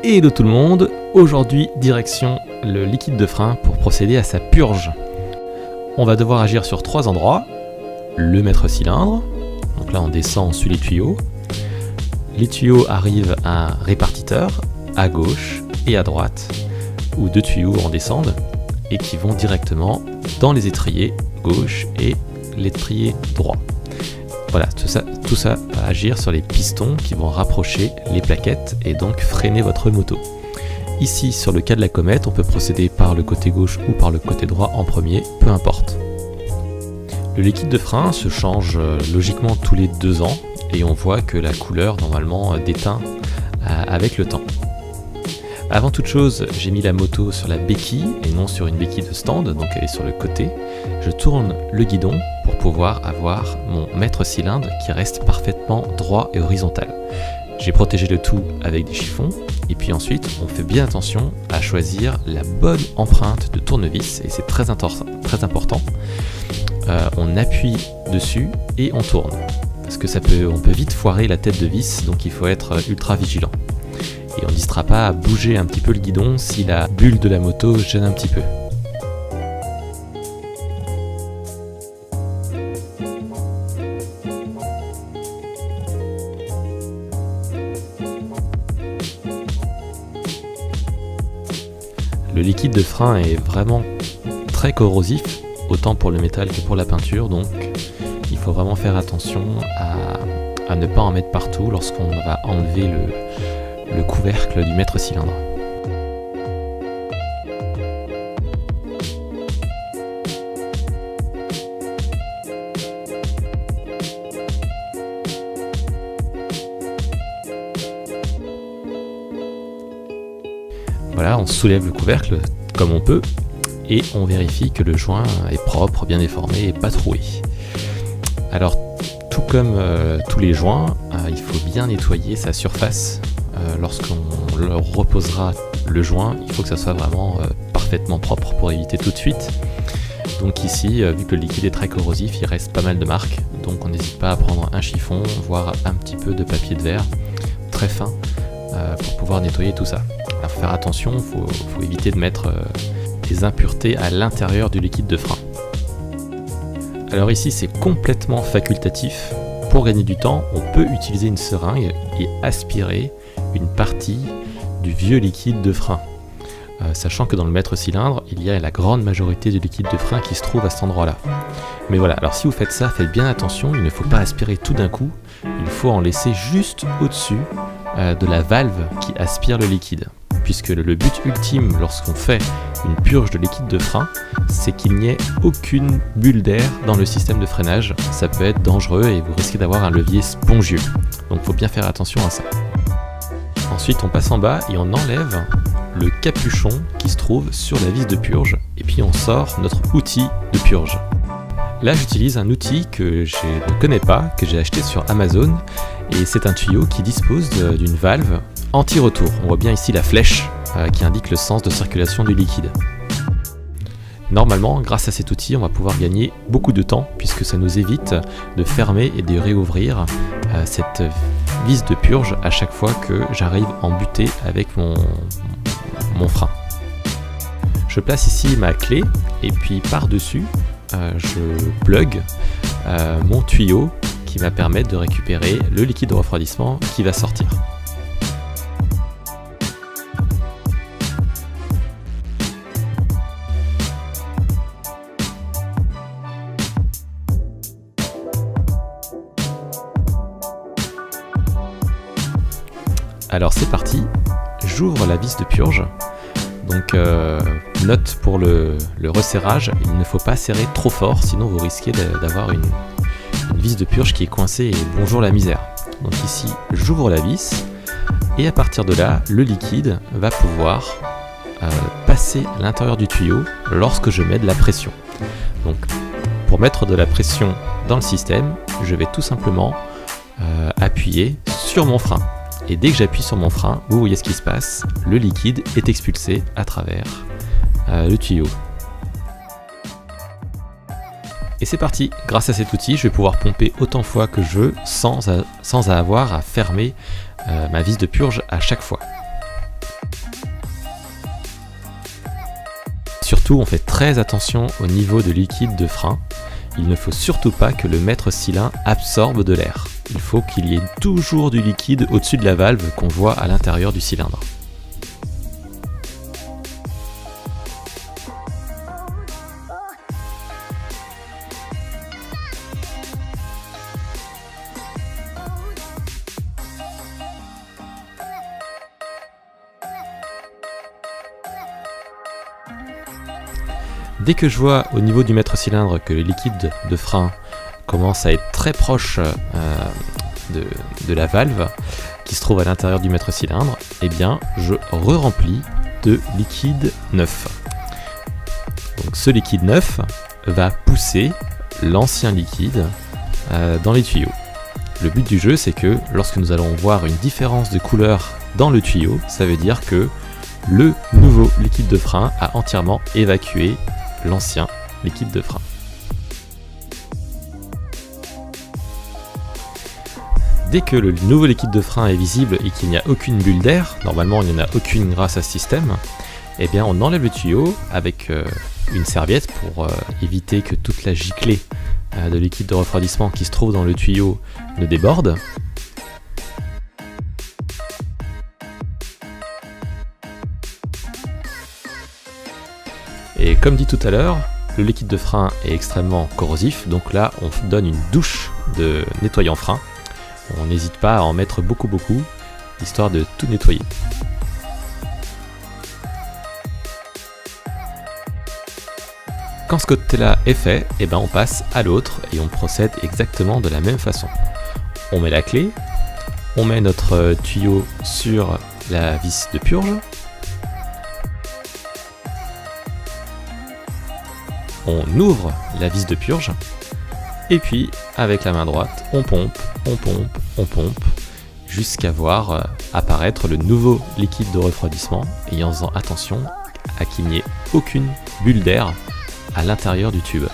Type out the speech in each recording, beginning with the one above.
Hello tout le monde, aujourd'hui direction le liquide de frein pour procéder à sa purge. On va devoir agir sur 3 endroits, le maître-cylindre, donc là on descend, on suit les tuyaux arrivent à un répartiteur à gauche et à droite, où 2 tuyaux en descendent et qui vont directement dans les étriers gauche et l'étrier droit. Voilà, tout ça va agir sur les pistons qui vont rapprocher les plaquettes et donc freiner votre moto. Ici, sur le cas de la comète, on peut procéder par le côté gauche ou par le côté droit en premier, peu importe. Le liquide de frein se change logiquement tous les 2 ans et on voit que la couleur normalement déteint avec le temps. Avant toute chose, j'ai mis la moto sur la béquille et non sur une béquille de stand, donc elle est sur le côté. Je tourne le guidon pour pouvoir avoir mon maître-cylindre qui reste parfaitement droit et horizontal. J'ai protégé le tout avec des chiffons et puis ensuite on fait bien attention à choisir la bonne empreinte de tournevis et c'est très important. On appuie dessus et on tourne parce que on peut vite foirer la tête de vis, donc il faut être ultra vigilant. Et on n'hésitera pas à bouger un petit peu le guidon si la bulle de la moto gêne un petit peu. Le liquide de frein est vraiment très corrosif, autant pour le métal que pour la peinture, donc il faut vraiment faire attention à ne pas en mettre partout lorsqu'on va enlever le couvercle du maître-cylindre. Voilà, on soulève le couvercle comme on peut et on vérifie que le joint est propre, bien déformé et pas troué. Alors, tout comme tous les joints, il faut bien nettoyer sa surface. Lorsqu'on reposera le joint, il faut que ça soit vraiment parfaitement propre pour éviter tout de suite. Donc ici, vu que le liquide est très corrosif, il reste pas mal de marques, donc on n'hésite pas à prendre un chiffon, voire un petit peu de papier de verre très fin pour pouvoir nettoyer tout ça. Alors faut faire attention, faut éviter de mettre des impuretés à l'intérieur du liquide de frein. Alors ici c'est complètement facultatif. Pour gagner du temps, on peut utiliser une seringue et aspirer une partie du vieux liquide de frein. Sachant que dans le maître-cylindre, il y a la grande majorité du liquide de frein qui se trouve à cet endroit-là. Mais voilà, alors si vous faites ça, faites bien attention, il ne faut pas aspirer tout d'un coup, il faut en laisser juste au-dessus de la valve qui aspire le liquide. Puisque le but ultime lorsqu'on fait une purge de liquide de frein, c'est qu'il n'y ait aucune bulle d'air dans le système de freinage. Ça peut être dangereux et vous risquez d'avoir un levier spongieux. Donc il faut bien faire attention à ça. Ensuite on passe en bas et on enlève le capuchon qui se trouve sur la vis de purge et puis on sort notre outil de purge. Là j'utilise un outil que je ne connais pas, que j'ai acheté sur Amazon et c'est un tuyau qui dispose d'une valve anti-retour. On voit bien ici la flèche qui indique le sens de circulation du liquide. Normalement, grâce à cet outil, on va pouvoir gagner beaucoup de temps puisque ça nous évite de fermer et de réouvrir cette vis de purge à chaque fois que j'arrive en butée avec mon frein. Je place ici ma clé et puis par-dessus, je plug mon tuyau qui va permettre de récupérer le liquide de refroidissement qui va sortir. Alors c'est parti, j'ouvre la vis de purge, donc note pour le resserrage, il ne faut pas serrer trop fort, sinon vous risquez d'avoir une vis de purge qui est coincée et bonjour la misère. Donc ici j'ouvre la vis et à partir de là, le liquide va pouvoir passer à l'intérieur du tuyau lorsque je mets de la pression. Donc pour mettre de la pression dans le système, je vais tout simplement appuyer sur mon frein. Et dès que j'appuie sur mon frein, vous voyez ce qui se passe, le liquide est expulsé à travers le tuyau. Et c'est parti, grâce à cet outil, je vais pouvoir pomper autant de fois que je veux sans avoir à fermer ma vis de purge à chaque fois. surtout, on fait très attention au niveau de liquide de frein. Il ne faut surtout pas que le maître cylindre absorbe de l'air. Il faut qu'il y ait toujours du liquide au-dessus de la valve qu'on voit à l'intérieur du cylindre. Dès que je vois au niveau du maître cylindre que le liquide de frein commence à être très proche de la valve qui se trouve à l'intérieur du maître cylindre, eh bien je re-remplis de liquide neuf. Donc ce liquide neuf va pousser l'ancien liquide dans les tuyaux. Le but du jeu, c'est que lorsque nous allons voir une différence de couleur dans le tuyau, ça veut dire que le nouveau liquide de frein a entièrement évacué l'ancien liquide de frein. Dès que le nouveau liquide de frein est visible et qu'il n'y a aucune bulle d'air, normalement il n'y en a aucune grâce à ce système, eh bien on enlève le tuyau avec une serviette pour éviter que toute la giclée de liquide de refroidissement qui se trouve dans le tuyau ne déborde. Et comme dit tout à l'heure, le liquide de frein est extrêmement corrosif, donc là on donne une douche de nettoyant frein. On n'hésite pas à en mettre beaucoup, histoire de tout nettoyer. Quand ce côté-là est fait, eh ben on passe à l'autre et on procède exactement de la même façon. On met la clé, on met notre tuyau sur la vis de purge, on ouvre la vis de purge, et puis avec la main droite, on pompe, jusqu'à voir apparaître le nouveau liquide de refroidissement, et en faisant attention à qu'il n'y ait aucune bulle d'air à l'intérieur du tube.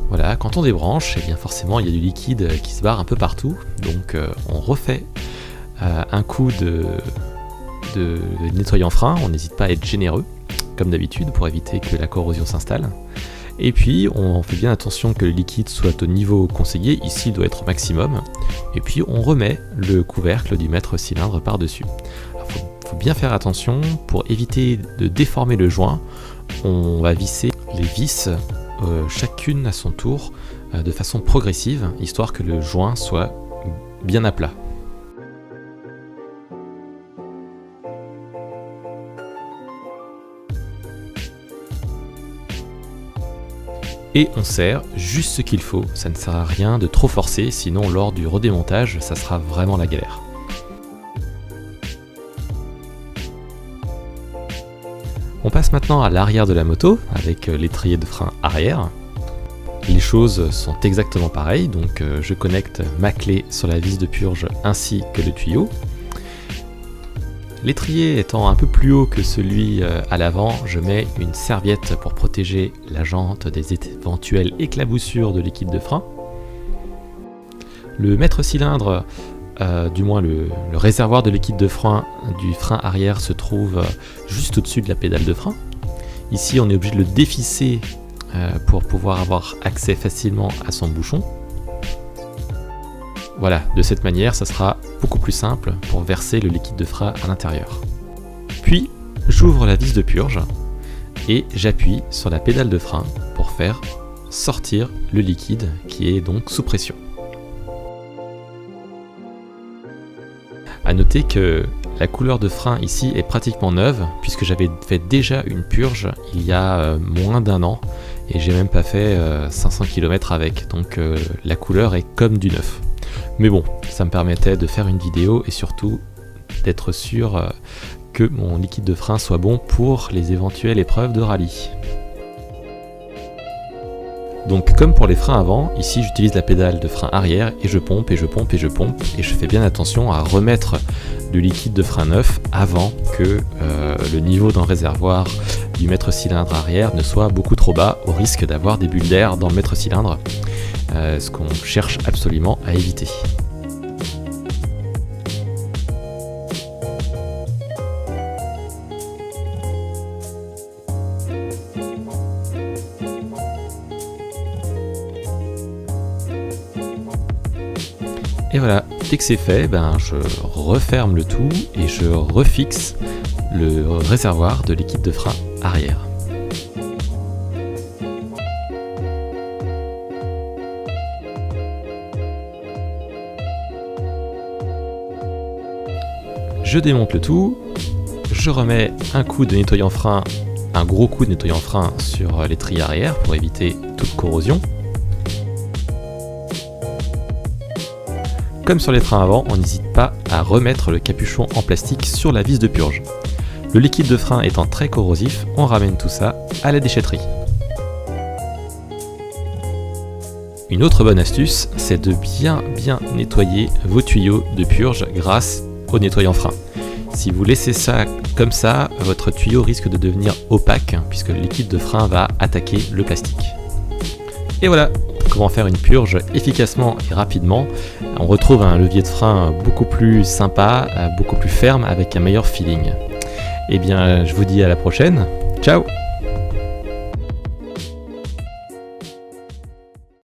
Voilà, quand on débranche, eh bien forcément il y a du liquide qui se barre un peu partout, donc on refait un coup de nettoyant frein. On n'hésite pas à être généreux, comme d'habitude, pour éviter que la corrosion s'installe. Et puis on fait bien attention que le liquide soit au niveau conseillé, ici il doit être au maximum, et puis on remet le couvercle du maître cylindre par-dessus. Il faut bien faire attention, pour éviter de déformer le joint, on va visser les vis chacune à son tour de façon progressive, histoire que le joint soit bien à plat. Et on serre juste ce qu'il faut, ça ne sert à rien de trop forcer, sinon lors du redémontage, ça sera vraiment la galère. On passe maintenant à l'arrière de la moto, avec l'étrier de frein arrière. Les choses sont exactement pareilles, donc je connecte ma clé sur la vis de purge ainsi que le tuyau. L'étrier étant un peu plus haut que celui à l'avant, je mets une serviette pour protéger la jante des éventuelles éclaboussures de liquide de frein. Le maître cylindre, du moins le réservoir de liquide de frein du frein arrière se trouve juste au-dessus de la pédale de frein. Ici on est obligé de le dévisser pour pouvoir avoir accès facilement à son bouchon. Voilà, de cette manière ça sera beaucoup plus simple pour verser le liquide de frein à l'intérieur. Puis j'ouvre la vis de purge et j'appuie sur la pédale de frein pour faire sortir le liquide qui est donc sous pression. A noter que la couleur de frein ici est pratiquement neuve puisque j'avais fait déjà une purge il y a moins d'un an et j'ai même pas fait 500 km avec, donc la couleur est comme du neuf. Mais bon, ça me permettait de faire une vidéo et surtout d'être sûr que mon liquide de frein soit bon pour les éventuelles épreuves de rallye. Donc comme pour les freins avant, ici j'utilise la pédale de frein arrière et je pompe et je pompe et je pompe et je fais bien attention à remettre du liquide de frein neuf avant que le niveau dans le réservoir du maître-cylindre arrière ne soit beaucoup trop bas, au risque d'avoir des bulles d'air dans le maître-cylindre, ce qu'on cherche absolument à éviter. Et voilà, dès que c'est fait, je referme le tout et je refixe le réservoir de liquide de frein arrière. Je démonte le tout, je remets un coup de nettoyant frein, un gros coup de nettoyant frein sur l'étrier arrière pour éviter toute corrosion. Comme sur les freins avant, on n'hésite pas à remettre le capuchon en plastique sur la vis de purge. Le liquide de frein étant très corrosif, on ramène tout ça à la déchetterie. Une autre bonne astuce, c'est de bien nettoyer vos tuyaux de purge grâce au nettoyant frein. Si vous laissez ça comme ça, votre tuyau risque de devenir opaque puisque le liquide de frein va attaquer le plastique. Et voilà comment faire une purge efficacement et rapidement. On retrouve un levier de frein beaucoup plus sympa, beaucoup plus ferme avec un meilleur feeling. Et bien, je vous dis à la prochaine. Ciao!